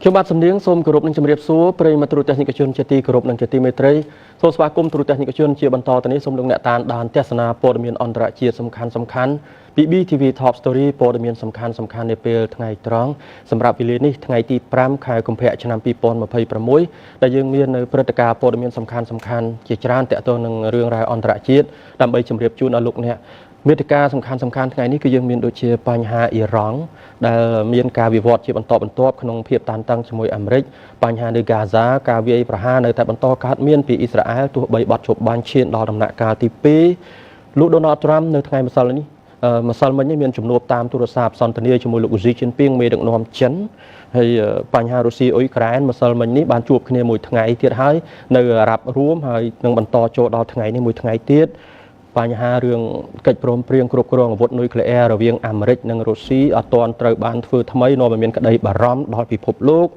ខ្ញុំបាទសំនៀងសូមគោរពនឹងជម្រាបសួរប្រិយមិត្តទូរទស្សនិកជនជាទីគោរពនិងជាទីមេត្រីសូមស្វាគមន៍ទូរទស្សនិកជនជាបន្តទៅនេះសូមលោកអ្នកតាមដានទស្សនាព័ត៌មានអន្តរជាតិសំខាន់ពី BTV Top Story ព័ត៌មានសំខាន់នាពេលថ្ងៃត្រង់សម្រាប់វេលានេះថ្ងៃទី5ខែកុម្ភៈឆ្នាំ2026ដែលយើងមាននៅព្រឹត្តិការណ៍ព័ត៌មានសំខាន់ជាច្រើនទាក់ទងនឹងរឿងរ៉ាវអន្តរជាតិដើម្បីជម្រាបជូនដល់លោកអ្នកមេតិការសំខាន់ថ្ងៃនេះគឺយើងមានដូចជាបញ្ហាអ៊ីរ៉ង់ដែលមានការវិវត្តជាបន្តបន្ទាប់ក្នុងភាពតានតឹងជាមួយអាមេរិកបញ្ហានៅហ្គាហ្សាការវាយប្រហារនៅតែបន្តកើតមានពីអ៊ីស្រាអែលទោះបីបត់ជប់បាញ់ឈានដល់ដំណាក់កាលទី2លោក Donald Trump នៅថ្ងៃម្សិលនេះម្សិលមិញមានជំនួបតាមទូរស័ព្ទសន្ទនាជាមួយលោក Xi Jinping មេដឹកនាំចិនហើយបញ្ហារុស្ស៊ីអ៊ុយក្រែនម្សិលមិញនេះបានជួបគ្នាមួយថ្ងៃទៀតហើយនៅអារ៉ាប់រួមហើយនឹងបន្តចូលដល់ថ្ងៃនេះមួយថ្ងៃទៀតបញ្ហារឿងកិច្ចព្រមព្រៀងគ្រប់គ្រងអាវុធនុយក្លេអ៊ែររវាងអាមេរិកនិងរុស្ស៊ីអត់ទាន់ត្រូវបានធ្វើថ្មីនាំឲ្យមានក្តីបារម្ភដល់ពិភពលោក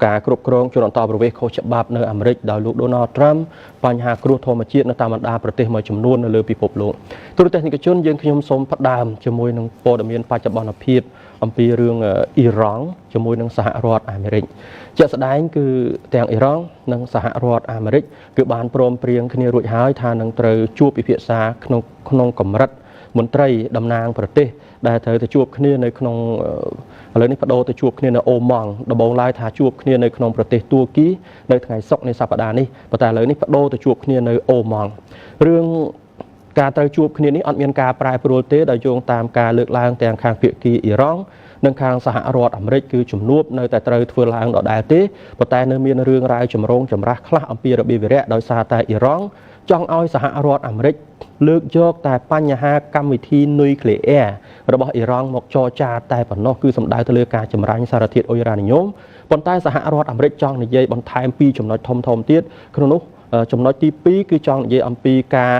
ការគ្រប់គ្រងជនអន្តោប្រវេសន៍ខុសច្បាប់នៅអាមេរិកដោយលោក Donald Trump បញ្ហាគ្រោះធម្មជាតិនៅតាមបណ្ដាប្រទេសមួយចំនួននៅលើពិភពលោកទូរទស្សនិកជនយើងខ្ញុំសូមផ្ដើមជាមួយនឹងព័ត៌មានបច្ចុប្បន្នភាពអំពីរឿងអ៊ីរ៉ង់ជាមួយនឹងសហរដ្ឋអាមេរិកជាក់ស្ដែងគឺទាំងអ៊ីរ៉ង់និងសហរដ្ឋអាមេរិកគឺបានព្រមព្រៀងគ្នារួចហើយថានឹងត្រូវជួបពិភាក្សាក្នុងកម្រិតមន្ត្រីតំណាងប្រទេសដែលត្រូវទៅជួបគ្នានៅក្នុងឥឡូវនេះបដូរទៅជួបគ្នានៅអូម៉ង់ដំបូងឡើយថាជួបគ្នានៅក្នុងប្រទេសទួរគីនៅថ្ងៃសុក្រនៃសប្តាហ៍នេះប៉ុន្តែឥឡូវនេះបដូរទៅជួបគ្នានៅអូម៉ង់រឿងការត្រូវជួបគ្នានេះអត់មានការប្រែប្រួលទេដោយយោងតាមការលើកឡើងទាំងខាងភាគីអ៊ីរ៉ង់និងខាងសហរដ្ឋអាមេរិកគឺជំនួបនៅតែត្រូវធ្វើឡើងដដែលទេប៉ុន្តែនៅមានរឿងរ៉ាវចម្រូងចម្រាសខ្លះអំពីរបៀបវារៈដោយសារតែអ៊ីរ៉ង់ចង់ឲ្យសហរដ្ឋអាមេរិកលើកយកតែបញ្ហាកម្មវិធីនុយក្លេអ៊ែររបស់អ៊ីរ៉ង់មកចរចាតែប៉ុណ្ណោះគឺសំដៅទៅលើការចម្រាញ់សារធាតុអ៊ុយរ៉ានីញ៉ូមប៉ុន្តែសហរដ្ឋអាមេរិកចង់និយាយបន្ថែមពីចំណុចធំទៀតក្នុងនោះចំណុចទី2គឺចង់និយាយអំពីការ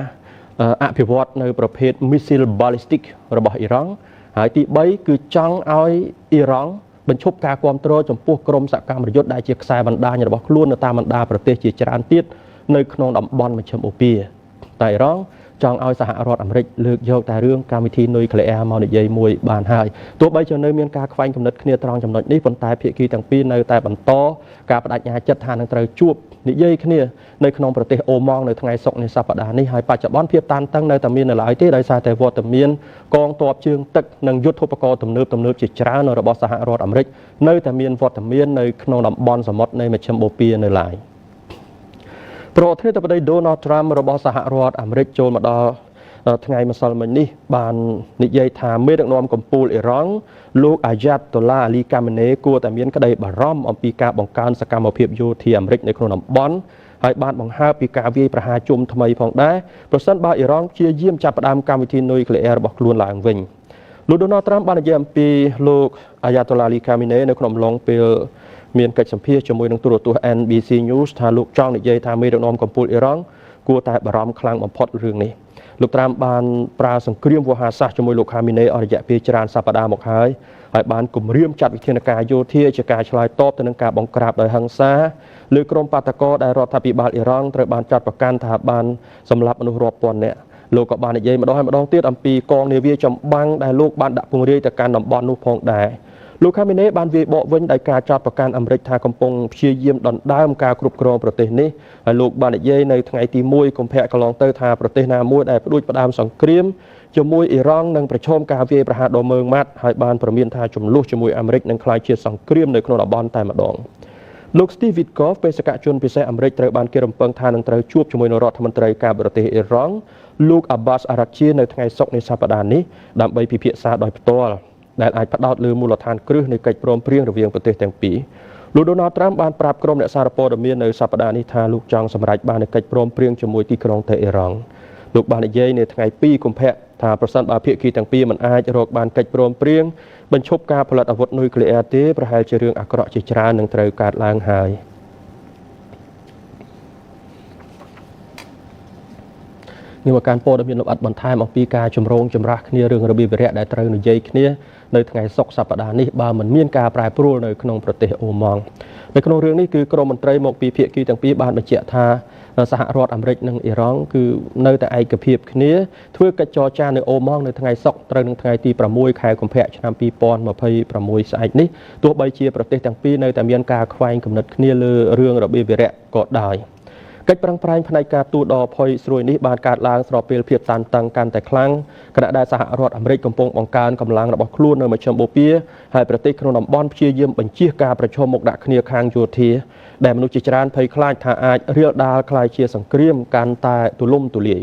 អភិវឌ្ឍនៅប្រភេទ missile ballistic របស់អ៊ីរ៉ង់ហើយទី3គឺចង់ឲ្យអ៊ីរ៉ង់បញ្ឈប់ការគ្រប់គ្រងចំពោះក្រុមសកម្មប្រយុទ្ធដែលជាខ្សែបណ្ដាញរបស់ខ្លួននៅតាមបណ្ដាប្រទេសជាច្រើនទៀតនៅក្នុងតំបន់មជ្ឈិមបូព៌ាតែអ៊ីរ៉ង់ចង់ឲ្យសហរដ្ឋអាមេរិកលើកយកតែរឿងកម្មវិធីនុយក្លេអ៊ែរមកនិយាយមួយបានហើយទោះបីជានៅមានការខ្វែងគំនិតគ្នាត្រង់ចំណុចនេះប៉ុន្តែភាគីទាំងពីរនៅតែបន្តការបដិញ្ញាចិត្តថានឹងត្រូវជួបនិយាយគ្នានៅក្នុងប្រទេសអូម៉ង់នៅថ្ងៃសុក្រនៃសប្តាហ៍នេះហើយបច្ចុប្បន្នភាពតានតឹងនៅតែមាននៅឡើយទេដោយសារតែវត្តមានកងទ័ពជើងទឹកនិងយុទ្ធឧបករណ៍ទំនើបជាច្រើនរបស់សហរដ្ឋអាមេរិកនៅតែមានវត្តមាននៅក្នុងតំបន់សមុទ្រនៃមជ្ឈិមបូព៌ានៅឡើយប្រធានាធិបតី Donald Trump របស់សហរដ្ឋអាមេរិកចូលមកដល់ថ្ងៃម្សិលមិញនេះបាននិយាយថាមេដឹកនាំកំពូលអ៊ីរ៉ង់លោក Ayatollah Ali Khamenei គួរតែមានក្តីបារម្ភអំពីការបង្កើនសកម្មភាពយោធាអាមេរិកនៅក្នុងតំបន់ហើយបានបង្ហើបពីការវាយប្រហារជុំថ្មីផងដែរប្រសិនបើអ៊ីរ៉ង់ព្យាយាមចាប់ផ្ដើមកម្មវិធីនុយក្លេអ៊ែររបស់ខ្លួនឡើងវិញលោក Donald Trump បាននិយាយអំពីលោក Ayatollah Ali Khamenei នៅក្នុងអំឡុងពេលមានកិច្ចសម្ភាសជាមួយនឹងទូរទស្សន៍ NBC News ថាលោកចង់និយាយថាមេដឹកនាំកំពូលអ៊ីរ៉ង់គួរតែបារម្ភខ្លាំងបំផុតរឿងនេះលោកត្រាំបានប្រើសង្គ្រាមវោហារសាស្ត្រជាមួយលោក Khamenei អស់រយៈពេលច្រើនសប្តាហ៍មកហើយបានគម្រាមចាត់វិធានការយោធាជាការឆ្លើយតបទៅនឹងការបង្ក្រាបដោយហិង្សាលើក្រុមបាតកោដែលរដ្ឋាភិបាលអ៊ីរ៉ង់ត្រូវបានចាត់ប្រកាន់ថាបានសម្លាប់មនុស្សរាប់ពាន់នាក់លោកក៏បាននិយាយម្ដងទៀតអំពីកងនាវាចម្បាំងដែលលោកបានដាក់ពង្រាយទៅកាន់តំបន់នោះផងដែរលោក Khamenei បានវាយបកវិញដោយការចាត់ប្រកាន់អាមេរិកថាកំពុងព្យាយាមដណ្ដើមការគ្រប់គ្រងប្រទេសនេះហើយលោកបាននិយាយនៅថ្ងៃទី1កុម្ភៈកន្លងទៅថាប្រទេសណាមួយដែលផ្ដួចផ្ដើមសង្គ្រាមជាមួយអ៊ីរ៉ង់នឹងប្រឈមការវាយប្រហារដ៏ម៉ឺងម៉ាត់ហើយបានប្រមានថាចំនួនជាមួយអាមេរិកនឹងក្លាយជាសង្គ្រាមនៅក្នុងតំបន់តែម្ដងលោក Steve Witkoff បេសកជនពិសេសអាមេរិកត្រូវបានគេរំពឹងថានឹងត្រូវជួបជាមួយនឹងរដ្ឋមន្ត្រីការបរទេសអ៊ីរ៉ង់លោក Abbas Araghchi នៅថ្ងៃសុក្រនៃសប្តាហ៍នេះដើម្បីពិភាក្សាដោយផ្ទាល់ដែលអាចផ្ដោតលើមូលដ្ឋានគ្រឹះនៃកិច្ចព្រមព្រៀងរវាងប្រទេសទាំងពីរលោក Donald Trump បានប្រាប់ក្រុមអ្នកសារព័ត៌មាននៅសប្តាហ៍នេះថាលោកចង់សម្រេចបាននូវកិច្ចព្រមព្រៀងជាមួយទីក្រុងតេហ៍រ៉ង់លោកបាននិយាយនៅថ្ងៃ2កុម្ភៈថាប្រសិនបើភាគីទាំងពីរមិនអាចរកបានកិច្ចព្រមព្រៀងបញ្ឈប់ការផលិតអាវុធនុយក្លេអ៊ែរទេប្រហែលជារឿងអាក្រក់ជាច្រើននឹងត្រូវកើតឡើងហើយនេះមកការព័ត៌មានលម្អិតបន្ថែមអំពីការជំរងចម្រាស់គ្នារឿងរបៀបវារៈដែលត្រូវនិយាយគ្នានៅថ្ងៃសុក្រសប្តាហ៍នេះបើមិនមានការប្រែប្រួលនៅក្នុងប្រទេសអូម៉ង់ នៅក្នុងរឿងនេះគឺក្រមមន្ត្រីមកពីភាគីទាំងពីរបានបញ្ជាក់ថាសហរដ្ឋអាមេរិកនិងអ៊ីរ៉ង់គឺនៅតែឯកភាពគ្នាធ្វើកិច្ចចរចានៅអូម៉ង់នៅថ្ងៃសុក្រត្រូវនឹងថ្ងៃទី6ខែកុម្ភៈឆ្នាំ2026ស្អែកនេះទោះបីជាប្រទេសទាំងពីរនៅតែមានការខ្វែងគំនិតគ្នាលើរឿងរបៀបវារៈក៏ដោយកិច្ចប្រឹងប្រែងផ្នែកការទូតដ៏ផុយស្រួយនេះបានកើតឡើងស្របពេលភាពតានតឹងកាន់តែខ្លាំងខណៈដែលសហរដ្ឋអាមេរិកកំពុងបង្កើនកម្លាំងរបស់ខ្លួននៅមជ្ឈមបូព៌ាហើយប្រទេសក្នុងតំបន់ព្យាយាមបញ្ជៀសការប្រឈមមុខដាក់គ្នាខាងយោធាដែលមនុស្សជាច្រើនភ័យខ្លាចថាអាចរាលដាលក្លាយជាសង្គ្រាមកាន់តែទូលំទូលាយ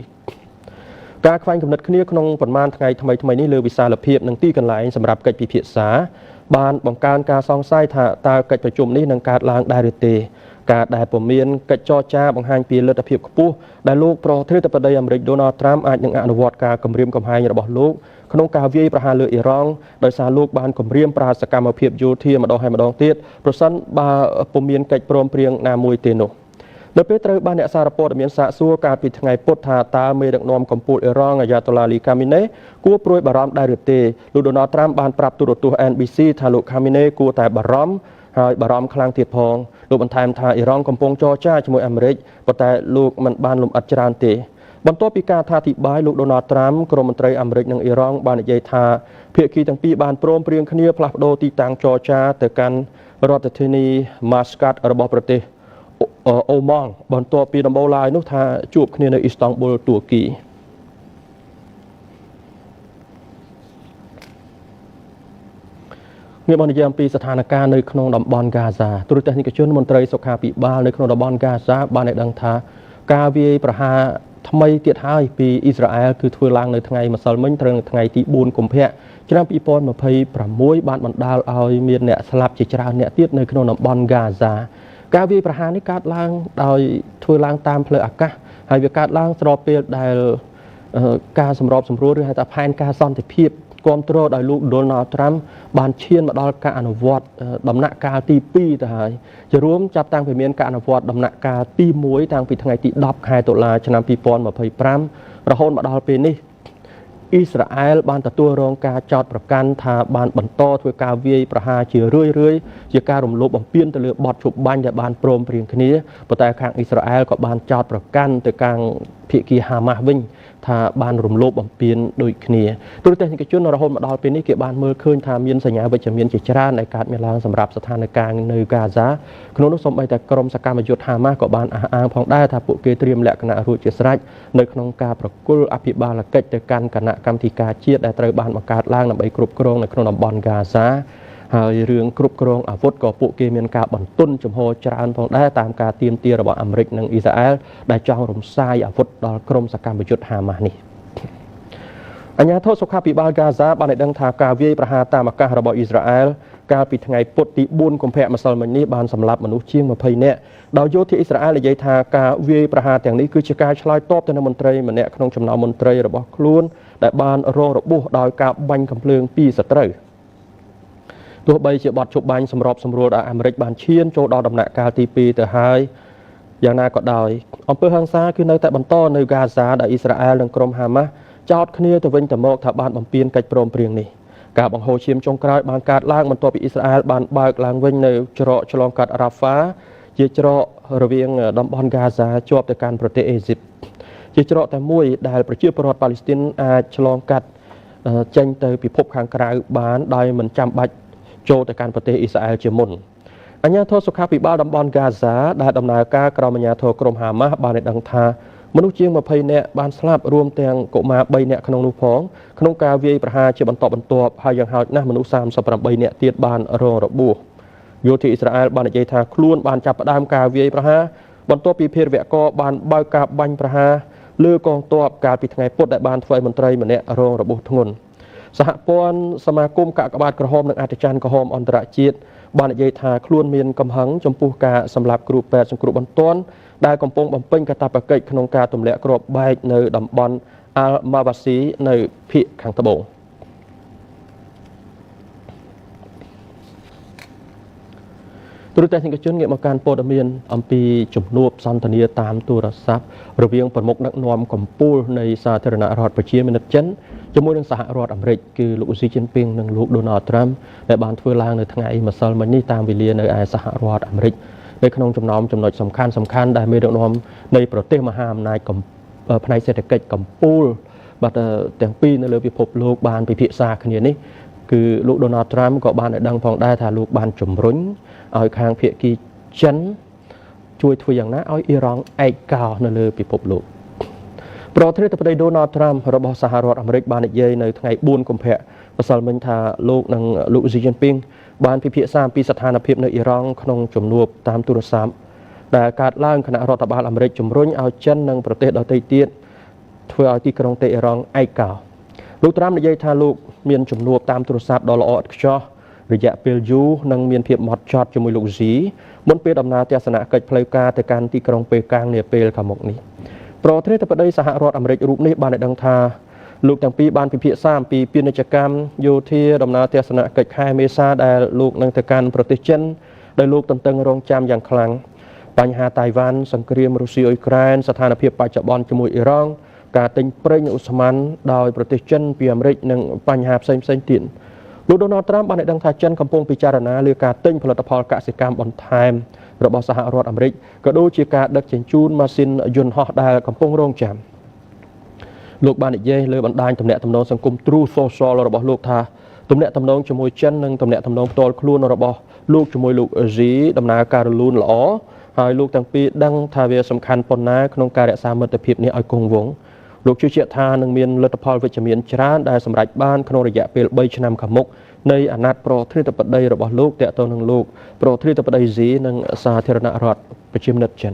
ការខ្វែងគំនិតគ្នាក្នុងប្រមាណថ្ងៃថ្មីនេះលើវិសាលភាពនិងទីកន្លែងសម្រាប់កិច្ចពិភាក្សាបានបង្កើនការសង្ស័យថាតើកិច្ចប្រជុំនេះនឹងកើតឡើងដែរឬទេការដែលពុំមានកិច្ចចរចាបង្ហាញពីលទ្ធភាពខ្ពស់ដែលលោកប្រធានាធិបតីអាមេរិកដូណាល់ត្រាំអាចនឹងអនុវត្តការគម្រាមកំហែងរបស់លោកក្នុងការវាយប្រហារលើអ៊ីរ៉ង់ដោយសារលោកបានគម្រាមប្រើសកម្មភាពយោធាម្ដងហើយម្ដងទៀតប្រសិនបើពុំមានកិច្ចព្រមព្រៀងណាមួយទេនោះនៅពេលត្រូវបានអ្នកសារព័ត៌មានសាកសួរកាលពីថ្ងៃពុធថាតើមេដឹកនាំកម្ពុជាអ៊ីរ៉ង់អាយ៉ាតូឡាលីខាមីណេគួរព្រួយបារម្ភដែរឬទេលោកដូណាល់ត្រាំបានប្រាប់ទូរទស្សន៍ NBC ថាលោកខាមីណេគួរតែបារម្ភហើយបារម្ភខ្លាំងទៀតផងលោកបន្ថែមថាអ៊ីរ៉ង់កំពុងចរចាជាមួយអាមេរិកប៉ុន្តែលោកមិនបានលំអិតច្រើនទេបន្ទាប់ពីការថាអធិប្បាយលោកដូណាល់ត្រាំក្រមមន្ត្រីអាមេរិកនិងអ៊ីរ៉ង់បាននិយាយថាភាគីទាំងពីរបានព្រមព្រៀងគ្នាផ្លាស់ប្ដូរទីតាំងចរចាទៅកាន់រដ្ឋធានី Muscat របស់ប្រទេសអូម៉ង់បន្ទាប់ពីដំបូងឡើយនោះថាជួបគ្នានៅអ៊ីស្តង់ប៊ុលទួរគីងាកមកនិយាយអំពីស្ថានភាពនៅក្នុងតំបន់ហ្គាហ្សាទូតទេសនិកជនមន្ត្រីសុខាភិបាលនៅក្នុងតំបន់ហ្គាហ្សាបានឲ្យដឹងថាការវាយប្រហារថ្មីទៀតហើយពីអ៊ីស្រាអែលគឺធ្វើឡើងនៅថ្ងៃម្សិលមិញត្រូវនៅថ្ងៃទី4កុម្ភៈឆ្នាំ2026បានបណ្ដាលឲ្យមានអ្នកស្លាប់ជាច្រើនអ្នកទៀតនៅក្នុងតំបន់ហ្គាហ្សាការវាយប្រហារនេះកើតឡើងដោយធ្វើឡើងតាមផ្លូវអាកាសហើយវាកើតឡើងស្របពេលដែលការសម្របសម្រួលឬហៅថាផែនការសន្តិភាពគាំទ្រដោយលោកដូណាល់ត្រាំបានឈានមកដល់ការអនុវត្តដំណាក់កាលទី2ទៅហើយជារួមចាប់តាំងពីមានការអនុវត្តដំណាក់កាលទី1តាំងពីថ្ងៃទី10ខែតុលាឆ្នាំ2025រហូតមកដល់ពេលនេះអ៊ីស្រាអែលបានទទួលរងការចោទប្រកាន់ថាបានបន្តធ្វើការវាយប្រហារជារឿយៗជាការរំលោភបំពានទៅលើបទជបាញ់ដែលបានព្រមព្រៀងគ្នាប៉ុន្តែខាងអ៊ីស្រាអែលក៏បានចោទប្រកាន់ទៅខាងភាគីហាម៉ាស់វិញថាបានរំលោភបំពានដូចគ្នាទូរទស្សនិកជនរហូតមកដល់ពេលនេះគេបានមើលឃើញថាមានសញ្ញាវិជ្ជមានជាច្រើនដែលកើតមានឡើងសម្រាប់ស្ថានភាពនៅហ្គាហ្សាក្នុងនោះសូម្បីតែក្រុមសកម្មយុទ្ធហាម៉ាស់ក៏បានអះអាងផងដែរថាពួកគេត្រៀមលក្ខណៈរួចជាស្រេចនៅក្នុងការប្រគល់អភិបាលកិច្ចទៅកាន់គណៈកម្មាធិការជាតិដែលត្រូវបានបង្កើតឡើងដើម្បីគ្រប់គ្រងនៅក្នុងតំបន់ហ្គាហ្សាហើយរឿងគ្រប់គ្រងអាវុធក៏ពួកគេមានការបន្ទន់ចំហច្រើនផងដែរតាមការទាមទាររបស់អាមេរិកនិងអ៊ីស្រាអែលដែលចង់រំសាយអាវុធដល់ក្រុមសកម្មយុទ្ធហាម៉ាស់នេះអាជ្ញាធរសុខាភិបាលហ្គាហ្សាបានឲ្យដឹងថាការវាយប្រហារតាមអាកាសរបស់អ៊ីស្រាអែលកាលពីថ្ងៃពុធទី4កុម្ភៈម្សិលមិញនេះបានសម្លាប់មនុស្សជាង20នាក់ដោយយោធាអ៊ីស្រាអែលនិយាយថាការវាយប្រហារទាំងនេះគឺជាការឆ្លើយតបទៅនឹងមន្ត្រីម្នាក់ក្នុងចំណោមមន្ត្រីរបស់ខ្លួនដែលបានរងរបួសដោយការបាញ់កាំភ្លើងពីសត្រូវទោះបីជាបទជបាញ់សម្របសម្រួលដល់អាមេរិកបានឈានចូលដល់ដំណាក់កាលទី2ទៅហើយយ៉ាងណាក៏ដោយអំពើហិង្សាគឺនៅតែបន្តនៅហ្គាហ្សាដែលអ៊ីស្រាអែលនិងក្រុមហាម៉ាស់ចោទគ្នាទៅវិញទៅមកថាបានបំពានកិច្ចព្រមព្រៀងនេះការបង្ហូរឈាមចុងក្រោយបានកើតឡើងបន្ទាប់ពីអ៊ីស្រាអែលបានបើកឡើងវិញនៅច្រកឆ្លងកាត់រ៉ាហ្វាជាច្រករវាងតំបន់ហ្គាហ្សាជាប់ទៅកាន់ប្រទេសអេស៊ីបជាច្រកតែមួយដែលប្រជាពលរដ្ឋប៉ាឡេស្ទីនអាចឆ្លងកាត់ចេញទៅពិភពខាងក្រៅបានដោយមិនចាំបាច់ចូលទៅកាន់ប្រទេសអ៊ីស្រាអែលជាមុនអាជ្ញាធរសុខាភិបាលតំបន់ហ្គាហ្សាដែលដំណើរការក្រោមអាជ្ញាធរក្រុមហាម៉ាស់បានឲ្យដឹងថាមនុស្សជាង20នាក់បានស្លាប់រួមទាំងកុមារ3នាក់ក្នុងនោះផងក្នុងការវាយប្រហារជាបន្តបន្ទាប់ហើយយ៉ាងហោចណាស់មនុស្ស38នាក់ទៀតបានរងរបួសយោធាអ៊ីស្រាអែលបាននិយាយថាខ្លួនបានចាប់ផ្ដើមការវាយប្រហារបន្ទាប់ពីភេរវករបានបើកការបាញ់ប្រហារលើកងទ័ពកាលពីថ្ងៃពុធដែលបានធ្វើឲ្យមន្ត្រីម្នាក់រងរបួសធ្ងន់សហព័ន្ធសមាគមកាកបាទក្រហមនិងអធិការក្រហមអន្តរជាតិបាននិយាយថាខ្លួនមានកំហឹងចំពោះការសម្លាប់គ្រូពេទ្យសង្គ្រោះបន្ទាន់ដែលកំពុងបំពេញកាតព្វកិច្ចក្នុងការទម្លាក់គ្រាប់បែកនៅតំបន់អាល់ម៉ាវ៉ាស៊ីនៅភាគខាងត្បូង ទូរទស្សនិកជនងាកមកកាន់ព័ត៌មានអំពីជំនួបសន្ទនាតាមទូរស័ព្ទរវាងប្រមុខដឹកនាំកម្ពុជានៃសាធារណរដ្ឋប្រជាមានិតចិនជាមួយនឹងសហរដ្ឋអាមេរិកគឺលោកស៊ីជីនពីងនិងលោកដូណាល់ត្រាំដែលបានធ្វើឡើងនៅថ្ងៃម្សិលមិញនេះតាមវេលានៅឯសហរដ្ឋអាមេរិកនៅក្នុងចំណោមចំណុចសំខាន់ដែលមេដឹកនាំនៃប្រទេសមហាអំណាចផ្នែកសេដ្ឋកិច្ចកម្ពុជាបាទទាំងពីរនៅលើពិភពលោកបានពិភាក្សាគ្នានេះគឺលោកដូណាល់ត្រាំក៏បានឲ្យដឹងផងដែរថាលោកបានជំរុញឲ្យខាងភាគីចិនជួយធ្វើយ៉ាងណាឲ្យអ៊ីរ៉ង់ឯកោនៅលើពិភពលោកប្រធានាធិបតីដូណាល់ត្រាំរបស់សហរដ្ឋអាមេរិកបាននិយាយនៅថ្ងៃ4កុម្ភៈម្សិលមិញថាលោកនិងលោកស៊ីជីនពីងបានពិភាក្សាអំពីស្ថានភាពនៅអ៊ីរ៉ង់ក្នុងជំនួបតាមទូរស័ព្ទដែលកើតឡើងគណៈរដ្ឋបាលអាមេរិកជំរុញឲ្យចិននិងប្រទេសដទៃទៀតធ្វើឲ្យទីក្រុងតេអ៊ីរ៉ង់ឯកោលោកត្រាំនិយាយថាលោកមានជំនួបតាមទូរស័ព្ទដ៏ល្អឥតខ្ចោះរយៈពេលយូរនិងមានភាពហ្មត់ចត់ជាមួយលោកស៊ីមុនពេលដំណើរទស្សនកិច្ចផ្លូវការទៅកាន់ទីក្រុងប៉េកាំងនាពេលខាងមុខនេះប្រធានាធិបតីសហរដ្ឋអាមេរិករូបនេះបានឲ្យដឹងថាលោកទាំងពីរបានពិភាក្សាអំពីពាណិជ្ជកម្មយោធាដំណើរទស្សនកិច្ចខែមេសាដែលលោកនឹងទៅកាន់ប្រទេសចិនដោយលោកទន្ទឹងរង់ចាំយ៉ាងខ្លាំងបញ្ហាតៃវ៉ាន់សង្គ្រាមរុស្ស៊ីអ៊ុយក្រែនស្ថានភាពបច្ចុប្បន្នជាមួយអ៊ីរ៉ង់ការទិញប្រេងឧស្ម័នដោយប្រទេសចិនពីអាមេរិកនិងបញ្ហាផ្សេងទៀតលោកដូណាល់ត្រាំបានឲ្យដឹងថាចិនកំពុងពិចារណាលើការទិញផលិតផលកសិកម្មបន្ថែមរបស់សហរដ្ឋអាមេរិកក៏ដូចជាការដឹកជញ្ជូនម៉ាស៊ីនយន្តហោះដែលកំពុងរងចាំលោកបាននិយាយលើបណ្ដាញទំនាក់ទំនងសង្គម True Social របស់លោកថាទំនាក់ទំនងជាមួយចិននិងទំនាក់ទំនងផ្ទាល់ខ្លួនរបស់លោកជាមួយលោកស៊ីដំណើរការរលូនល្អហើយលោកទាំងពីរដឹងថាវាសំខាន់ប៉ុណ្ណាក្នុងការរក្សាមិត្តភាពនេះឲ្យគង់វង្សលោកជឿជាក់ថានឹងមានលទ្ធផលវិជ្ជមានច្រើនដែលសម្រេចបានក្នុងរយៈពេល3ឆ្នាំខាងមុខនៃអាណត្តិប្រធានាធិបតីរបស់លោកតាក់ទងនឹងលោកប្រធានាធិបតីស៊ីនិងសាធារណរដ្ឋប្រជាមានិតចិន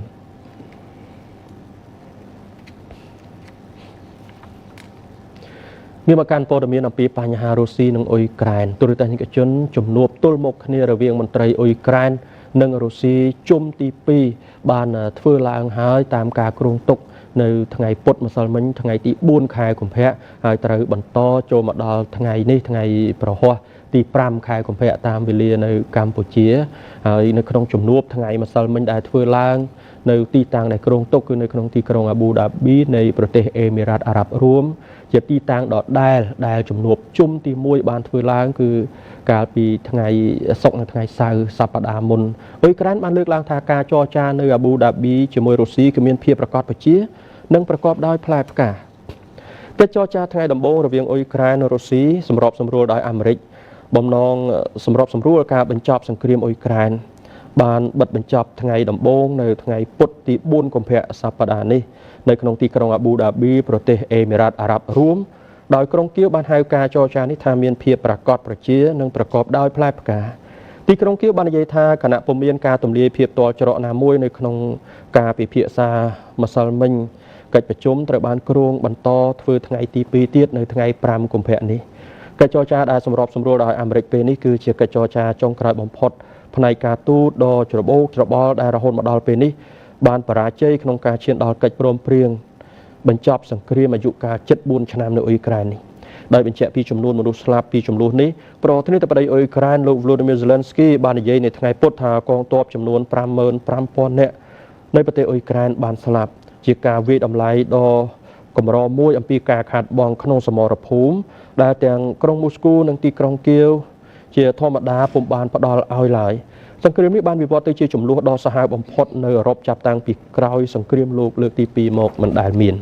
ងាកមកកាន់ព័ត៌មានអំពីបញ្ហារុស្ស៊ីនិងអ៊ុយក្រែនទូរទស្សនិកជនជំនួបទល់មុខគ្នារវាងមន្ត្រីអ៊ុយក្រែននិងរុស្ស៊ីជុំទី2បានធ្វើឡើងហើយតាមការគ្រោងទុកនៅថ្ងៃពុធម្សិលមិញថ្ងៃទី4ខែកុម្ភៈហើយត្រូវបន្តចូលមកដល់ថ្ងៃនេះថ្ងៃប្រហ័សទី5ខែកុម្ភៈតាមវេលានៅកម្ពុជាហើយនៅក្នុងជំនួបថ្ងៃម្សិលមិញដែលធ្វើឡើងនៅទីតាំងដែលគ្រោងទុកគឺនៅក្នុងទីក្រុងអាប៊ូដាប៊ីនៃប្រទេសអេមីរ៉ាតអារ៉ាប់រួមជាទីតាំងដដែលជំនួបជុំទី1បានធ្វើឡើងគឺកាលពីថ្ងៃសុក្រនិងថ្ងៃសៅរ៍សប្តាហ៍មុនអ៊ុយក្រែនបានលើកឡើងថាការចរចានៅអាប៊ូដាប៊ីជាមួយរុស្ស៊ីគឺមានភាពប្រកបប្រជានិងប្រកបដោយផ្លែផ្កាកិច្ចចរចាថ្ងៃដំបូងរវាងអ៊ុយក្រែននិងរុស្ស៊ីសម្របសម្រួលដោយអាមេរិកបំណងសម្របសម្រួលការបញ្ចប់សង្គ្រាមអ៊ុយក្រែនបានបិទបញ្ចប់ថ្ងៃដំបូងនៅថ្ងៃពុធទី4កុម្ភៈសប្តាហ៍នេះនៅក្នុងទីក្រុងអាប៊ូដាប៊ីប្រទេសអេមីរ៉ាតអារ៉ាប់រួមដោយក្រុងគៀវបានហៅការចរចានេះថាមានភាពប្រកបប្រជានិងប្រកបដោយផ្លែផ្កាទីក្រុងគៀវបាននិយាយថាគណៈពុំមានការទម្លាយភាពទាល់ច្រកណាមួយនៅក្នុងការពិភាក្សាម្សិលមិញកិច្ចប្រជុំត្រូវបានគ្រោងបន្តធ្វើថ្ងៃទី2ទៀតនៅថ្ងៃ5កុម្ភៈនេះកិច្ចចរចាដែលសម្របសម្រួលដោយអាមេរិកពេលនេះគឺជាកិច្ចចរចាចុងក្រោយបំផុតផ្នែកការទូតដ៏ច្របូកច្របល់ដែលរហូតមកដល់ពេលនេះបានបរាជ័យក្នុងការឈានដល់កិច្ចព្រមព្រៀងបញ្ចប់សង្គ្រាមអាយុកាល74ឆ្នាំនៅអ៊ុយក្រែននេះដោយបញ្ជាក់ពីចំនួនមនុស្សស្លាប់ពីចំនួននេះប្រធានាធិបតីអ៊ុយក្រែនលោក Volodymyr Zelensky បាននិយាយនៅថ្ងៃពុធថាកងទ័ពចំនួន 55,000 នាក់នៅប្រទេសអ៊ុយក្រែនបានស្លាប់ជាការវាយតម្លៃដ៏កម្រមួយអំពីការខាតបង់ក្នុងសមរភូមិដែលទាំងក្រុងមូស្គូនិងទីក្រុងគៀវជាធម្មតាពុំបានផ្ដល់ឲ្យឡើយសង្គ្រាមនេះបានវិវត្តទៅជាចំនួនដ៏សាហាវបំផុតនៅអឺរ៉ុបចាប់តាំងពីក្រោយសង្គ្រាមលោកលើកទី2មកមិនដែលមាន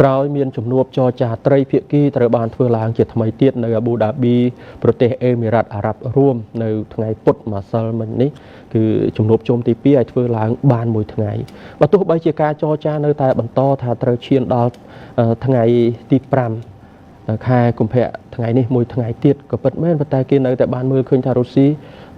ក្រោយមានជំនួបចរចាត្រីភាគីត្រូវបានធ្វើឡើងជាថ្មីទៀតនៅអាប៊ូដាប៊ីប្រទេសអេមីរ៉ាតអារ៉ាប់រួមនៅថ្ងៃពុធម្សិលមិញនេះគឺជំនួបជុំទី2ឲ្យធ្វើឡើងបានមួយថ្ងៃបើទោះបីជាការចរចានៅតែបន្តថាត្រូវឈានដល់ថ្ងៃទី5ខែកុម្ភៈថ្ងៃនេះមួយថ្ងៃទៀតក៏ពិតមែនប៉ុន្តែគេនៅតែបានមើលឃើញថារុស្ស៊ី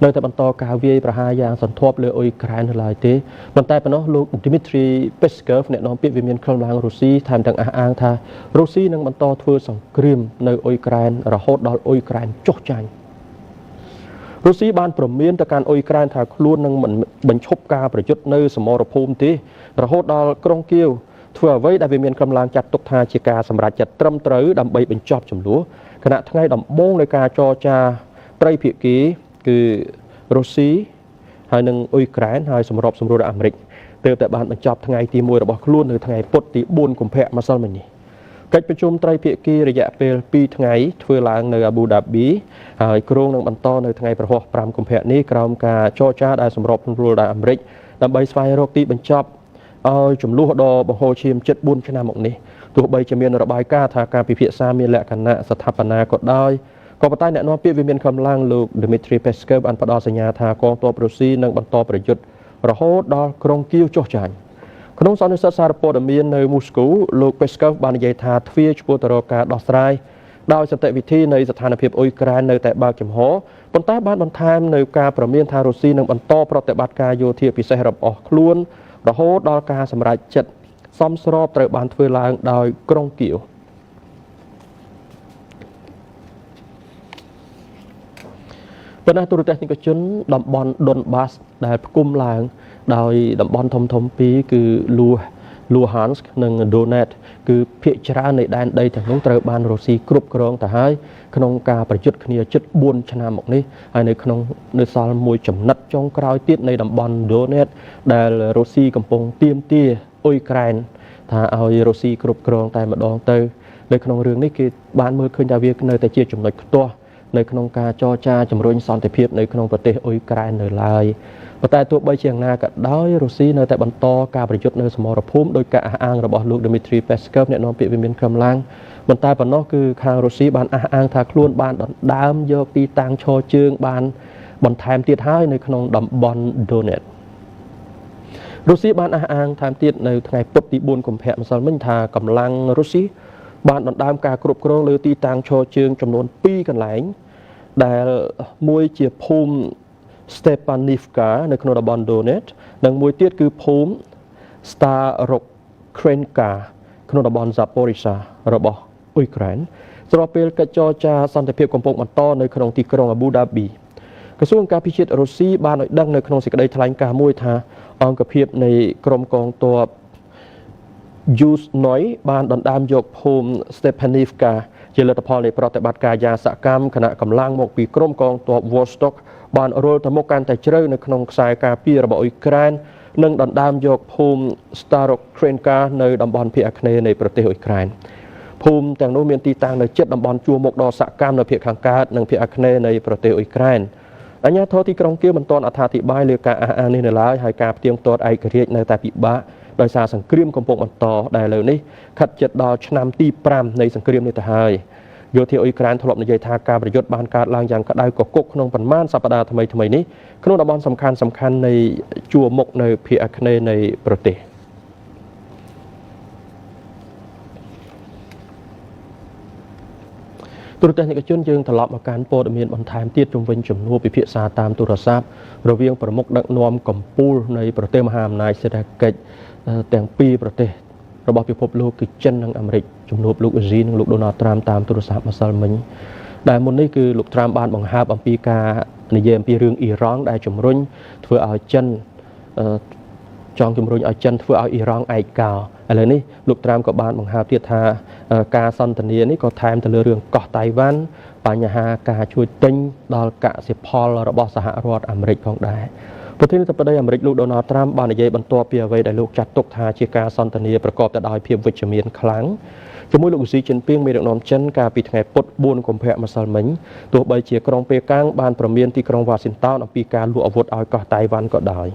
នៅតែបន្តការវាយប្រហារយ៉ាងសន្ធាប់លើអ៊ុយក្រែននៅឡើយទេប៉ុន្តែប៉ុណ្ណោះលោក Dmitry Peskov អ្នកនាំពាក្យវិមានខ្លឹមឡើងរុស្ស៊ីថែមទាំងអះអាងថារុស្ស៊ីនឹងបន្តធ្វើសង្គ្រាមនៅអ៊ុយក្រែនរហូតដល់អ៊ុយក្រែនចុះចាញ់រុស្ស៊ីបានព្រមានទៅកាន់អ៊ុយក្រែនថាខ្លួននឹងមិនបញ្ឈប់ការប្រយុទ្ធនៅសមរភូមិទេរហូតដល់ក្រុងគៀវ ធ្វើអ្វីដែលវាមានកម្លាំងចាត់ទុកថាជាការសម្រេចចិត្តត្រឹមត្រូវដើម្បីបញ្ចប់ចំនួនគណៈថ្ងៃដំបូងនៃការចរចាត្រីភាគីគឺរុស្ស៊ីហើយនិងអ៊ុយក្រែនហើយសម្របសម្រួលអាមេរិកទើបតែបានបញ្ចប់ថ្ងៃទី1របស់ខ្លួននៅថ្ងៃពុធទី4កុម្ភៈម្សិលមិញនេះកិច្ចប្រជុំត្រីភាគីរយៈពេល2ថ្ងៃធ្វើឡើងនៅអាប៊ូដាប៊ីហើយគ្រោងនឹងបន្តនៅថ្ងៃប្រហោះ5កុម្ភៈនេះក្រោមការចរចាដែលសម្របសម្រួលដោយអាមេរិកដើម្បីស្វែងរកទីបញ្ចប់ឲ្យចំនួនដ៏បង្ហូរឈាមជិត4ឆ្នាំមកនេះទោះបីជាមានរបាយការណ៍ថាការពិភាក្សាមានលក្ខណៈស្ថាបនាក៏ដោយក៏ប៉ុន្តែអ្នកនាំពាក្យវិមានកម្លាំងលោក Dmitry Peskov បានផ្ដល់សញ្ញាថាកងទ័ពរុស្ស៊ីនឹងបន្តប្រយុទ្ធរហូតដល់ក្រុងគៀវចុះចាញ់ក្នុងសន្និសីទសារព័ត៌មាននៅមូស្គូលោក Peskov បាននិយាយថាទ្វារឆ្ពោះទៅរកការដោះស្រាយដោយសន្តិវិធីនៃស្ថានភាពអ៊ុយក្រែននៅតែបើកចំហប៉ុន្តែបានបន្ថែមនៅការព្រមានថារុស្ស៊ីនឹងបន្តប្រតិបត្តិការយោធាពិសេសរបស់ខ្លួនរហូតដល់ការសម្រេចចិត្តសមស្របត្រូវបានធ្វើឡើងដោយក្រុងគៀវប៉ុន្តែទូរទស្សនិកជនតំបន់ដុនបាសដែលផ្គុំឡើងដោយតំបន់ធំៗពីរគឺលូហានស្កនិងដូណេតគឺភាគច្រើននៃដែនដីទាំងនោះត្រូវបានរុស្ស៊ីគ្រប់គ្រងទៅហើយក្នុងការប្រយុទ្ធគ្នាជិត4ឆ្នាំមកនេះហើយនៅសល់មួយចំណិតចុងក្រោយទៀតនៃតំបន់ដូណេតដែលរុស្ស៊ីកំពុងទាមទារអ៊ុយក្រែនថាឲ្យរុស្ស៊ីគ្រប់គ្រងតែម្ដងទៅនៅក្នុងរឿងនេះគេបានមើលឃើញថាវានៅតែជាចំណុចខ្ទាស់នៅក្នុងការចរចាជំរុញសន្តិភាពនៅក្នុងប្រទេសអ៊ុយក្រែននៅឡើយប៉ុន្តែទោះបីជាយ៉ាងណាក៏ដោយរុស្ស៊ីនៅតែបន្តការប្រយុទ្ធនៅសមរភូមិដោយការអះអាងរបស់លោក Dmitry Peskov អ្នកនាំពាក្យវិមានកម្លាំងប៉ុន្តែប៉ុណ្ណោះគឺខាងរុស្ស៊ីបានអះអាងថាខ្លួនបានដណ្ដើមយកទីតាំងឈរជើងបានបន្ថែមទៀតហើយនៅក្នុងតំបន់ Donetsk រុស្ស៊ីបានអះអាងថែមទៀតនៅថ្ងៃពុធទី4កុម្ភៈម្សិលមិញថាកម្លាំងរុស្ស៊ីបានដណ្ដើមការគ្រប់គ្រងលើទីតាំងឈរជើងចំនួន2កន្លែងដែលមួយជាភូមិ Stepanivka នៅក្នុងតំបន់ Donetsk និងមួយទៀតគឺភូមិ Starokrenka ក្នុងតំបន់ Zaporizhzhia របស់អ៊ុយក្រែនស្របពេលកិច្ចចរចាសន្តិភាពកំពុងបន្តនៅក្នុងទីក្រុងអាប៊ូដាប៊ីក្រសួងការពិជាតិរុស្ស៊ីបានឲ្យដឹងនៅក្នុងសេចក្តីថ្លែងការណ៍មួយថាអង្គភាពនៃក្រុមកងទ័ព Yuzhnoye បានដណ្ដើមយកភូមិ Stepanivka ជាលទ្ធផលនៃប្រតិបត្តិការយ៉ាងសកម្មគណៈកម្លាំងមកពីក្រុមកងទ័ព Vostok បានរុលទៅមុខកាន់តែជ្រៅនៅក្នុងខ្សែការពាររបស់អ៊ុយក្រែននិងដណ្ដើមយកភូមិ Starokrenka នៅតំបន់ភាគអាគ្នេយ៍នៃប្រទេសអ៊ុយក្រែនភូមិទាំងនោះមានទីតាំងនៅជិតតំបន់ជួរមុខដ៏សកម្មនៅភាគខាងកើតនិងភាគអាគ្នេយ៍នៃប្រទេសអ៊ុយក្រែនអាជ្ញាធរទីក្រុងគៀវមិនទាន់អត្ថាធិប្បាយលើការអះអាងនេះនៅឡើយហើយការផ្ទៀងផ្ទាត់ឯករាជ្យនៅតែពិបាកដោយសារសង្គ្រាមកំពុងបន្តដែលឥឡូវនេះខិតជិតដល់ឆ្នាំទី5នៃសង្គ្រាមនេះទៅហើយយោធាអ៊ុយក្រែនធ្លាប់និយាយថាការប្រយុទ្ធបានកើតឡើងយ៉ាងក្តៅគគុកក្នុងប៉ុន្មានសប្តាហ៍ថ្មីៗនេះក្នុងតំបន់សំខាន់នៃជួរមុខនៅភាគអាគ្នេយ៍នៃប្រទេសទូរទស្សនិកជនយើងត្រឡប់មកកាន់ព័ត៌មានបន្ថែមទៀតជុំវិញជំនួបពិភាក្សាតាមទូរស័ព្ទរវាងប្រមុខដឹកនាំកម្ពុជានៃប្រទេសមហាអំណាចសេដ្ឋកិច្ចទាំងពីរប្រទេសរបស់ពិភពលោកគឺចិននិងអាមេរិកជំនួបលោកស៊ីនិងលោកដូណាល់ត្រាំតាមទូរស័ព្ទម្សិលមិញដែលមុននេះគឺលោកត្រាំបានបង្ហើបអំពីការនិយាយអំពីរឿងអ៊ីរ៉ង់ដែលជំរុញធ្វើឲ្យចិនចង់ជំរុញឲ្យចិនធ្វើឲ្យអ៊ីរ៉ង់ឯកោឥឡូវនេះលោកត្រាំក៏បានបង្ហើបទៀតថាការសន្ទនានេះក៏ថែមទៅលើរឿងកោះតៃវ៉ាន់បញ្ហាការជួយទិញដល់កសិផលរបស់សហរដ្ឋអាមេរិកផងដែរប្រធានាធិបតីអាមេរិកលោកដូណាល់ត្រាំបាននិយាយបន្ទាប់ពីអ្វីដែលលោកចាត់ទុកថាជាការសន្ទនាប្រកបទៅដោយភាពវិជ្ជមានខ្លាំងជាមួយលោកស៊ីជីនពីងមេដឹកនាំចិនកាលពីថ្ងៃពុធ4កុម្ភៈម្សិលមិញទោះបីជាក្រុងប៉េកាំងបានព្រមានទីក្រុងវ៉ាស៊ីនតោនអំពីការលក់អាវុធឲ្យកោះតៃវ៉ាន់ក៏ដោយ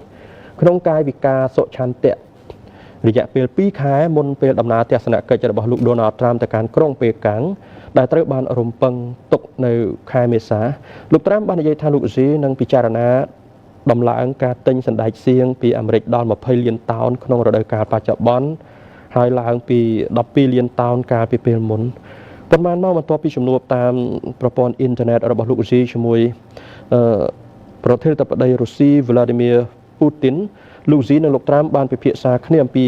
ក្នុងកាយវិការសុឆន្ទៈរយៈពេល2ខែមុនពេលដំណើរទស្សនកិច្ចរបស់លោកដូណាល់ត្រាំទៅកាន់ក្រុងប៉េកាំងដែលត្រូវបានរំពឹងទុកនៅខែមេសាលោកត្រាំបាននិយាយថាលោកស៊ីនឹងពិចារណាដំឡើងការទិញសណ្តែកសៀងពីអាមេរិកដល់20លានតោនក្នុងរដូវកាលបច្ចុប្បន្នហើយឡើងពី12លានតោនកាលពីពេលមុនប៉ុន្មានមកបន្ទាប់ពីជំនួបតាមប្រព័ន្ធអ៊ីនធឺណិតរបស់លោកស៊ីជាមួយប្រធានាធិបតីរុស្ស៊ី Vladimir Putin លោកស៊ីនិងលោកត្រាំបានពិភាក្សាគ្នាអំពី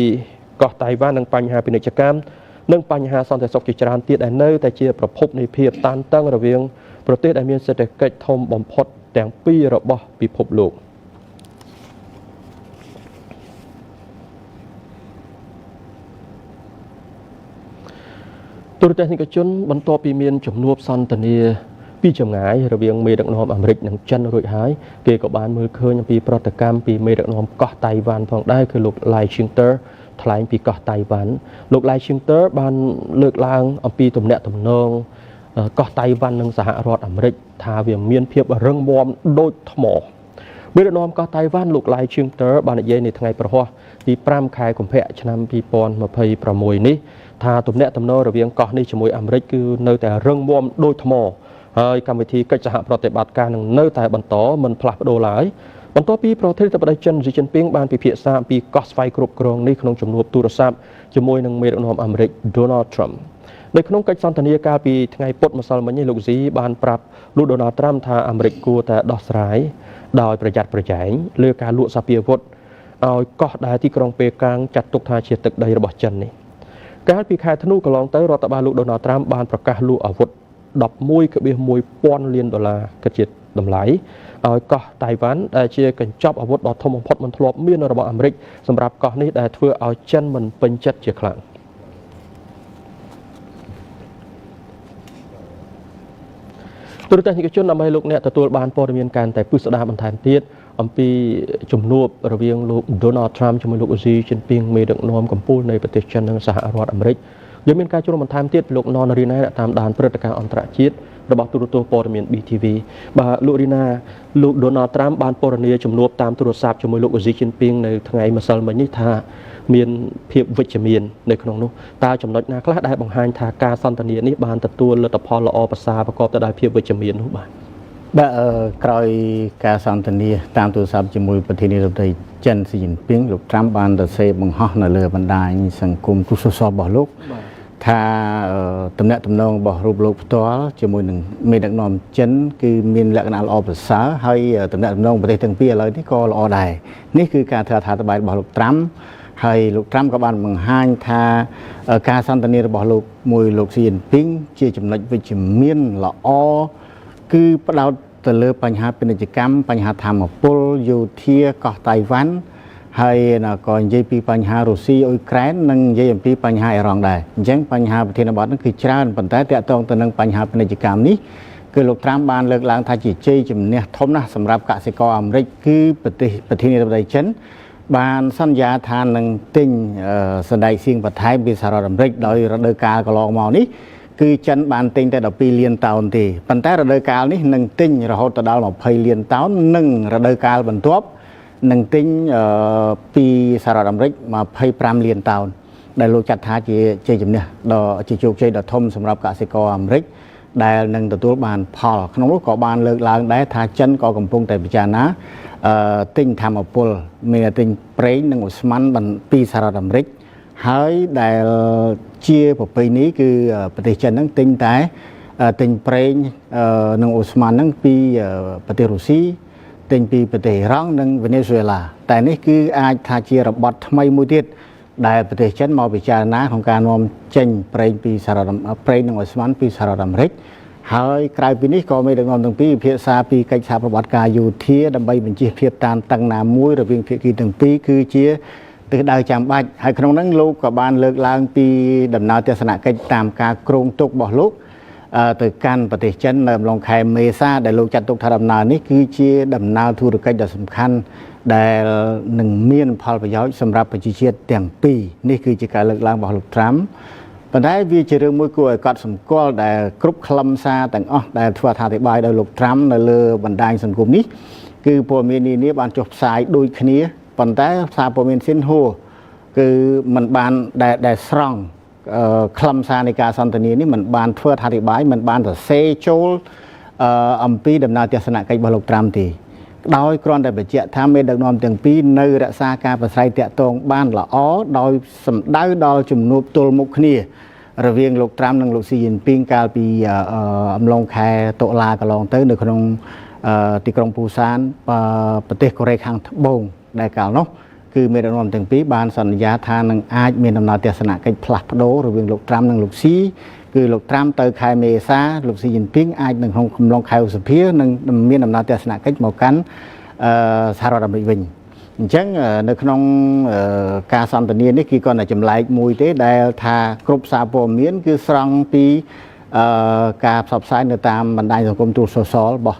កោះតៃវ៉ាន់និងបញ្ហាពាណិជ្ជកម្មនិងបញ្ហាសន្តិសុខជាច្រើនទៀតដែលនៅតែជាប្រភពនៃភាពតានតឹងរវាងប្រទេសដែលមានសេដ្ឋកិច្ចធំបំផុតទាំងពីររបស់ពិភពលោក ទូរទស្សនិកជនបន្ទាប់ពីមានជំនួបសន្ទនាពីចម្ងាយរវាងមេដឹកនាំអាមេរិកនិងចិនរួចហើយគេក៏បានមើលឃើញអំពីប្រតិកម្មពីមេដឹកនាំកោះតៃវ៉ាន់ផងដែរគឺលោក Lai Ching-te ថ្លែងពីកោះតៃវ៉ាន់លោក Lai Ching-te បានលើកឡើងអំពីទំនាក់ទំនងកោះតៃវ៉ាន់និងសហរដ្ឋអាមេរិកថាវាមានភាពរឹងមាំដូចថ្មមេដឹកនាំកោះតៃវ៉ាន់លោក Lai Ching-te បាននិយាយនៅថ្ងៃប្រហ័សទី5 ខែកុម្ភៈឆ្នាំ2026នេះថាទំនាក់ទំនងរវាងកោះនេះជាមួយអាមេរិកគឺនៅតែរឹងមាំដូចថ្មហើយកម្មវិធីកិច្ចសហប្រតិបត្តិការនឹងនៅតែបន្តមិនផ្លាស់ប្ដូរឡើយបន្ទាប់ពីប្រធានាធិបតីចិន Xi Jinping បានពិភាក្សាអំពីកោះស្វ័យគ្រប់គ្រងនេះក្នុងជំនួបទូរស័ព្ទជាមួយនឹងមេដឹកនាំអាមេរិក Donald Trump នៅក្នុងកិច្ចសន្ទនាកាលពីថ្ងៃពុធម្សិលមិញនេះលោក Xi បានប្រាប់លោក Donald Trump ថាអាមេរិកគួរតែដោះស្រាយដោយប្រយ័ត្នប្រយែងលើការលក់សពាវុធឲ្យកោះដែលទីក្រុងប៉េកាំងចាត់ទុកថាជាទឹកដីរបស់ចិននេះកាលពីខែធ្នូកន្លងទៅរដ្ឋបាលលោក Donald Trump បានប្រកាសលក់អាវុធ$11.1 លានគិតជាតម្លៃឲ្យកោះតៃវ៉ាន់ដែលជាកញ្ចប់អាវុធដ៏ធំបំផុតមិនធ្លាប់មានរបស់អាមេរិកសម្រាប់កោះនេះដែលធ្វើឲ្យចិនមិនពេញចិត្តជាខ្លាំងទូរទស្សនិកជនដើម្បីលោកអ្នកទទួលបានព័ត៌មានកាន់តែពិស្ដារបន្ថែមទៀតអំពីជំនួបរវាងលោក Donald Trump ជាមួយលោក Xi Jinping មេដឹកនាំកំពូលនៃប្រទេសចិននិងសហរដ្ឋអាមេរិកយើងមានការចូលរួមបន្ថែមទៀតពីលោកណនរីណាអ្នកតាមដានព្រឹត្តិការណ៍អន្តរជាតិរបស់ទូរទស្សន៍ព័ត៌មាន BTV បាទលោករីណាលោក Donald Trump បានពណ៌នាជំនួបតាមទូរស័ព្ទជាមួយលោក Xi Jinping នៅថ្ងៃម្សិលមិញនេះថាមានភាពវិជ្ជមាននៅក្នុងនោះតើចំណុចណាខ្លះដែលបង្ហាញថាការសន្ទនានេះបានទទួលលទ្ធផលល្អប្រសើរប្រកបទៅដោយភាពវិជ្ជមាននោះបាទក្រោយការសន្ទនាតាមទូរស័ព្ទជាមួយប្រធានាធិបតីចិន Xi Jinping លោក Trump បានទៅសេបង្ហោះនៅលើបណ្ដាញសង្គមទូរស័ព្ទរបស់លោកថាទំនាក់ទំនងរបស់រូបលោកផ្ទាល់ជាមួយនឹងមេដឹកនាំចិនគឺមានលក្ខណៈល្អប្រសើរហើយទំនាក់ទំនងប្រទេសទាំងពីរឥឡូវនេះក៏ល្អដែរនេះគឺការធ្វើអត្ថាធិប្បាយរបស់លោក Trump ហើយលោក Trump ក៏បានបង្ហាញថាការសន្ទនារបស់លោកមួយលោក Xi Jinping ជាចំណុចវិជ្ជមានល្អគឺផ្ដោតទៅលើបញ្ហាពាណិជ្ជកម្មបញ្ហាធម្មពលយោធាកោះតៃវ៉ាន់ហើយក៏និយាយពីបញ្ហារុស្ស៊ីអ៊ុយក្រែននិងនិយាយអំពីបញ្ហាអ៊ីរ៉ង់ដែរអញ្ចឹងបញ្ហាប្រធានបទនេះគឺច្រើនប៉ុន្តែតាក់ទងទៅនឹងបញ្ហាពាណិជ្ជកម្មនេះគឺលោក Trump បានលើកឡើងថាជាជ័យជំនះធំណាស់សម្រាប់កសិករអាមេរិកគឺប្រធានាធិបតីចិនបានសន្យាថានឹងទិញសណ្ដែកសៀងបន្ថែមពីសហរដ្ឋអាមេរិកដោយរដូវកាលកន្លងមកនេះគឺចិនបានទិញតែ12លានតោនទេប៉ុន្តែរដូវកាលនេះនឹងទិញរហូតដល់20លានតោននិងរដូវកាលបន្ទាប់នឹងទិញពីសហរដ្ឋអាមេរិក25លានតោនដែលលោកចាត់ថាជាជ័យជំនះដ៏ជាជោគជ័យដ៏ធំសម្រាប់កសិករអាមេរិកដែលនឹងទទួលបានផលក្នុងនោះក៏បានលើកឡើងដែរថាចិនក៏កំពុងតែពិចារណាទិញធម្មពលមានទិញប្រេងនិងឧស្ម័នពីសហរដ្ឋអាមេរិកហើយដែលជាប្រពៃណីគឺប្រទេសចិនហ្នឹងទិញតែទិញប្រេងនិងអូស្ម័នហ្នឹងពីប្រទេសរុស្ស៊ីទិញពីប្រទេសអ៊ីរ៉ង់និងវេណេស៊ុយអេឡាតែនេះគឺអាចថាជារបត់ថ្មីមួយទៀតដែលប្រទេសចិនមកពិចារណាក្នុងការនាំចេញប្រេងពីសហរដ្ឋប្រេងនិងអូស្ម័នពីសហរដ្ឋអាមេរិកហើយក្រៅពីនេះក៏មានដឹកនាំទាំងពីរពិភាក្សាពីកិច្ចសហប្រតិបត្តិការយោធាដើម្បីបញ្ជៀសភាពតានតឹងណាមួយរវាងភាគីទាំងពីរគឺជាទិសដៅចាំបាច់ហើយក្នុងហ្នឹងលោកក៏បានលើកឡើងពីដំណើរទស្សនកិច្ចតាមការគ្រោងទុករបស់លោកទៅកាន់ប្រទេសចិននៅអំឡុងខែមេសាដែលលោកចាត់ទុកថាដំណើរនេះគឺជាដំណើរធុរកិច្ចដ៏សំខាន់ដែលនឹងមានផលប្រយោជន៍សម្រាប់ប្រជាជាតិទាំងពីរនេះគឺជាការលើកឡើងរបស់លោក Trump ប៉ុន្តែវាជារឿងមួយគួរឲ្យកត់សម្គាល់ដែលគ្រប់ខ្លឹមសារទាំងអស់ដែលធ្វើអត្ថាធិប្បាយដោយលោក Trump នៅលើបណ្ដាញសង្គមនេះគឺព័ត៌មាននានាបានចុះផ្សាយដូចគ្នាប៉ុន្តែសារព័ត៌មានស៊ីនហួរគឺมันបានដែលស្រង់ខ្លឹមសារនៃការសន្ទនានេះมันបានធ្វើអធិប្បាយมันបានសរសេរចូលអំពីដំណើរទស្សនកិច្ចរបស់លោក Trump ទេដោយគ្រាន់តែបញ្ជាក់ថាមេដឹកនាំទាំងពីរនៅរក្សាការប្រស្រ័យតាក់ទងបានល្អដោយសម្ដៅដល់ជំនួបទល់មុខគ្នារវាងលោក Trump និងលោក Xi Jinping កាលពីអំឡុងខែតុលាកន្លងទៅនៅក្នុងទីក្រុងពូសានប្រទេសកូរ៉េខាងត្បូងដែលកាលនោះគឺមេដឹកនាំទាំងពីរបានសន្យាថានឹងអាចមានដំណើរទស្សនកិច្ចផ្លាស់ប្ដូររវាងលោក Trump និងលោក Xi គឺលោក Trump ទៅខែមេសាលោក Xi Jinping អាចនៅក្នុងខែឧសភានឹងមានដំណើរទស្សនកិច្ចមកកាន់សហរដ្ឋអាមេរិកវិញ ចឹងនៅក្នុងការសន្ទនានេះគឺគាត់តែចម្លែកមួយទេដែលថាគ្រប់សារព័ត៌មានគឺស្រង់ពីការផ្សព្វផ្សាយនៅតាមបណ្ដាញសង្គមទូរស័ព្ទរបស់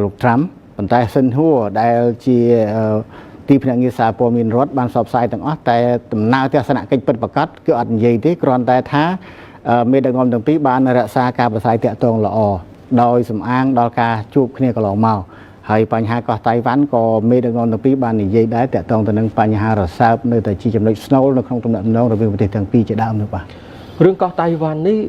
លោកត្រាំប៉ុន្តែសិនហួរដែលជាទីភ្នាក់ងារសារព័ត៌មានរដ្ឋបានផ្សព្វផ្សាយទាំងអស់តែដំណើរទស្សនកិច្ចពិតប្រាកដគឺអត់និយាយទេគ្រាន់តែថាមេដឹកនាំទាំងពីរបានរក្សាការប្រស័យតាក់ទងល្អដោយសំអាងដល់ការជួបគ្នាកន្លងមកហើយបញ្ហាកោះតៃវ៉ាន់ក៏មេដឹកនាំទាំងពីរបាននិយាយដែរតាក់ទងទៅនឹងបញ្ហារសើបនៅតែជាចំណុចស្នូលនៅក្នុងទំនាក់ទំនងរវាងប្រទេសទាំងពីរជាដើមនោះបាទរឿងកោះតៃវ៉ាន់នេះ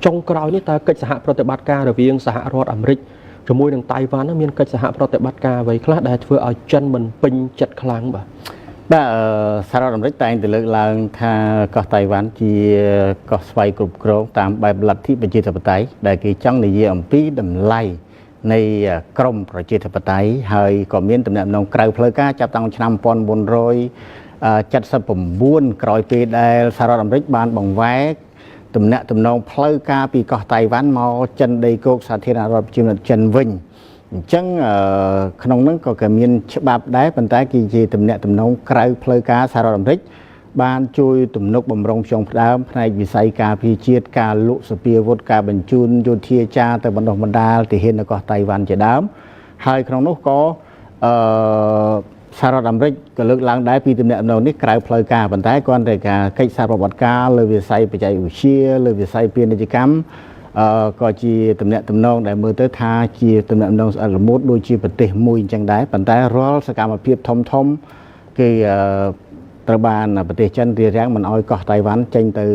ចុងក្រោយនេះតើកិច្ចសហប្រតិបត្តិការរវាងសហរដ្ឋអាមេរិកជាមួយនឹងតៃវ៉ាន់មានកិច្ចសហប្រតិបត្តិការអ្វីខ្លះដែលធ្វើឲ្យចិនមិនពេញចិត្តខ្លាំងបាទសហរដ្ឋអាមេរិកតែងតែលើកឡើងថាកោះតៃវ៉ាន់ជាកោះស្វ័យគ្រប់គ្រងតាមបែបលទ្ធិប្រជាធិបតេយ្យដែលគេចង់និយាយអំពីតម្លៃនៃក្រមប្រជាធិបតេយ្យហើយក៏មានទំនាក់ទំនងក្រៅផ្លូវការចាប់តាំងឆ្នាំ1979ក្រោយពេលដែលសហរដ្ឋអាមេរិកបានបង្វែកទំនាក់ទំនងផ្លូវការពីកោះតៃវ៉ាន់មកចិនដីគោកសាធារណរដ្ឋប្រជាមានិតចិនវិញអញ្ចឹងក្នុងនោះក៏មានច្បាប់ដែរប៉ុន្តែគឺជាទំនាក់ទំនងក្រៅផ្លូវការសហរដ្ឋអាមេរិកបានជួយទំនុកបំរុងផ្ចុងផ្ដើមផ្នែកវិស័យការពារជាតិការលក់សពាវុធការបញ្ជូនយោធាចារទៅបណ្ដុះបណ្ដាលទាហាននៅកោះតៃវ៉ាន់ជាដើមហើយក្នុងនោះក៏សហរដ្ឋអាមេរិកក៏លើកឡើងដែរពីទំនាក់ទំនងនេះក្រៅផ្លូវការប៉ុន្តែគ្រាន់តែការកិច្ចសហប្រតិបត្តិការលើវិស័យបច្ចេកវិទ្យាលើវិស័យពាណិជ្ជកម្មក៏ជាទំនាក់ទំនងដែលមើលទៅថាជាទំនាក់ទំនងស្អិតរមួតដូចជាប្រទេសមួយអញ្ចឹងដែរប៉ុន្តែរាល់សកម្មភាពធំគឺត្រូវបានប្រទេសចិនរារាំងមិនអោយកោះតៃវ៉ាន់ចេញទៅ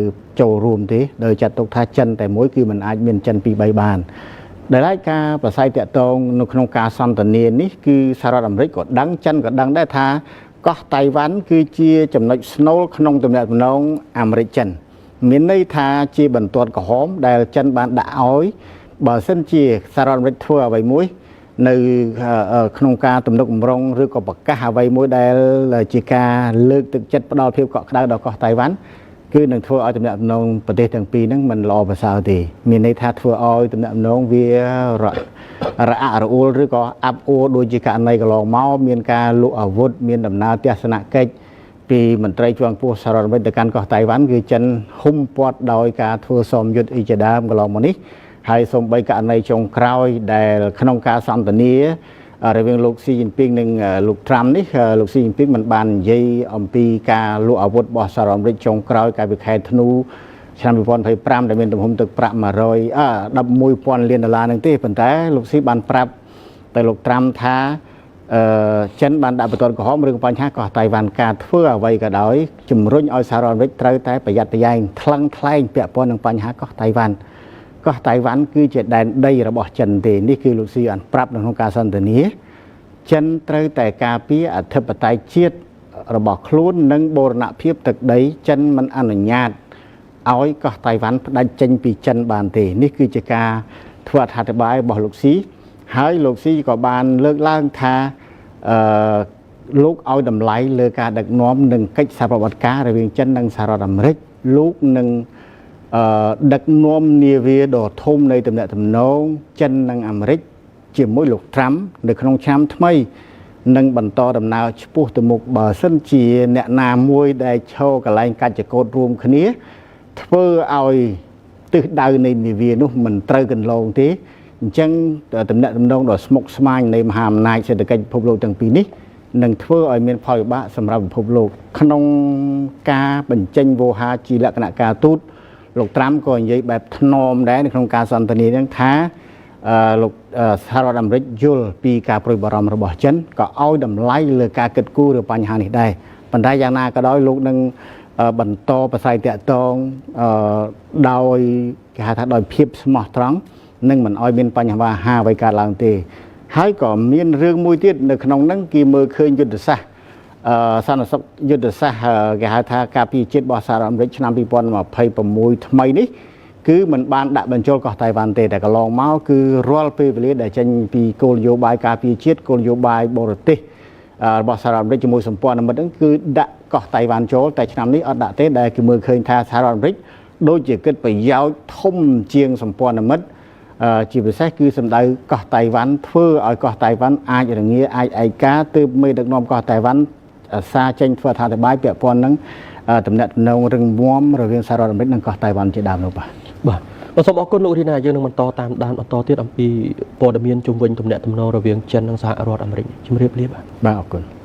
ចូលរួមទេដោយចាត់ទុកថាចិនតែមួយគឺមិនអាចមានចិនពីរបីបានដែលឯការប្រស័យតាក់ទងនៅក្នុងការសន្ទនានេះគឺសហរដ្ឋអាមេរិកក៏ដឹងចិនក៏ដឹងដែរថាកោះតៃវ៉ាន់គឺជាចំណុចស្នូលក្នុងទំនាក់ទំនងអាមេរិកចិនមានន័យថាជាបន្ទាត់ក្រហមដែលចិនបានដាក់ឲ្យបើសិនជាសហរដ្ឋអាមេរិកធ្វើអ្វីមួយនៅក្នុងការទំនុកបំរុងឬក៏ប្រកាសអ្វីមួយដែលជាការលើកទឹកចិត្តផ្ដល់ភាពកក់ក្ដៅដល់កោះតៃវ៉ាន់គឺនឹងធ្វើឲ្យទំនាក់ទំនងប្រទេសទាំងពីរហ្នឹងមិនល្អប្រសើរទេមានន័យថាធ្វើឲ្យទំនាក់ទំនងវារអាក់រអួលឬក៏អាប់អួរដូចជាករណីកន្លងមកមានការលក់អាវុធមានដំណើរទស្សនកិច្ចពីមន្ត្រីជាន់ខ្ពស់សហរដ្ឋអាមេរិកទៅកាន់កោះតៃវ៉ាន់គឺចិនហ៊ុំព័ទ្ធដោយការធ្វើសមយុទ្ធអ៊ីជាដើមកន្លងមកនេះហើយសូម្បីករណីចុងក្រោយដែលក្នុងការសន្ទនារវាងលោកស៊ីជីនពីងនិងលោកត្រាំនេះលោកស៊ីជីនពីងមិនបាននិយាយអំពីការលក់អាវុធរបស់សហរដ្ឋអាមេរិកចុងក្រោយកាលពីខែធ្នូឆ្នាំ2025ដែលមានទំហំទឹកប្រាក់11,000 លានដុល្លារនឹងទេប៉ុន្តែលោកស៊ីបានប្រាប់ទៅលោកត្រាំថាចិនបានដាក់បន្ទាត់ក្រហមរឿងបញ្ហាកោះតៃវ៉ាន់ការធ្វើអ្វីក៏ដោយជំរុញឲ្យសហរដ្ឋអាមេរិកត្រូវតែប្រយ័ត្នប្រយែងថ្លឹងថ្លែងពាក់ព័ន្ធនឹងបញ្ហាកោះតៃវ៉ាន់គឺជាដែនដីរបស់ចិនទេនេះគឺលោកស៊ីបានប្រាប់នៅក្នុងការសន្ទនាចិនត្រូវតែការពារអធិបតេយ្យជាតិរបស់ខ្លួននិងបូរណភាពទឹកដីចិនមិនអនុញ្ញាតឲ្យកោះតៃវ៉ាន់ផ្ដាច់ចេញពីចិនបានទេនេះគឺជាការធ្វើអត្ថាធិប្បាយរបស់លោកស៊ីហើយលោកស៊ីក៏បានលើកឡើងថាលោកឲ្យតម្លៃលើការដឹកនាំនិងកិច្ចសហប្រតិបត្តិការរវាងចិននិងសហរដ្ឋអាមេរិកលោកនឹងដឹកនាំនាវាដ៏ធំនៃទំនាក់ទំនងចិននិងអាមេរិកជាមួយលោកត្រាំនៅក្នុងឆ្នាំថ្មីនឹងបន្តដំណើរឆ្ពោះទៅមុខបើសិនជាអ្នកណាមួយដែលឈរកន្លែងកាច់ចកោតរួមគ្នាធ្វើឲ្យទិសដៅនៃនាវានោះមិនត្រូវកន្លងទេអញ្ចឹងទំនាក់ទំនងដ៏ស្មុគស្មាញនៃមហាអំណាចសេដ្ឋកិច្ចពិភពលោកទាំងពីរនេះនឹងធ្វើឲ្យមានផលវិបាកសម្រាប់ពិភពលោកក្នុងការបញ្ចេញវោហារជាលក្ខណៈការទូតលោកត្រាំក៏និយាយបែបថ្នមដែរនៅក្នុងការសន្ទនាហ្នឹងថាលោកសហរដ្ឋអាមេរិកយល់ពីការព្រួយបារម្ភរបស់ចិនក៏ឲ្យតម្លៃលើការគិតគូរលើបញ្ហានេះដែរប៉ុន្តែយ៉ាងណាក៏ដោយលោកនឹងបន្តប្រស័យតាក់ទងដោយគេហៅថាដោយភាពស្មោះត្រង់និងមិនឲ្យមានបញ្ហាអ្វីកើតឡើងទេហើយក៏មានរឿងមួយទៀតនៅក្នុងហ្នឹងគេមើលឃើញយុទ្ធសាស្ត្រសន្តិសុខយុទ្ធសាស្ត្រគេហៅថាការពារជាតិរបស់សហរដ្ឋអាមេរិកឆ្នាំ2026ថ្មីនេះគឺมันបានដាក់បញ្ចូលកោះតៃវ៉ាន់ទេតែកន្លងមកគឺរាល់ពេលវេលាដែលចេញពីគោលនយោបាយការពារជាតិគោលនយោបាយបរទេសរបស់សហរដ្ឋអាមេរិកជាមួយសម្ព័ន្ធមិត្តហ្នឹងគឺដាក់កោះតៃវ៉ាន់ចូលតែឆ្នាំនេះអត់ដាក់ទេដែលគឺមើលឃើញថាសហរដ្ឋអាមេរិកដូចជាគិតប្រយោជន៍ធំជាងសម្ព័ន្ធមិត្ត ជាពិសេសគឺសម្ដៅកោះតៃវ៉ាន់ធ្វើឲ្យកោះតៃវ៉ាន់អាចរងាអាចឯកាទើបមេដឹកនាំកោះតៃវ៉ាន់សារចេញធ្វើអត្ថាធិប្បាយពាក់ព័ន្ធនឹងតំណែងរឹងមាំរវាងសហរដ្ឋអាមេរិកនិងកោះតៃវ៉ាន់ជាដើមនោះបាទបាទសូមអរគុណលោករីណាយើងនឹងបន្តតាមដានបន្តទៀតអំពីព័ត៌មានជុំវិញទំនាក់ទំនងរវាងចិននិងសហរដ្ឋអាមេរិកជំរាបលាបាទបាទអរគុណ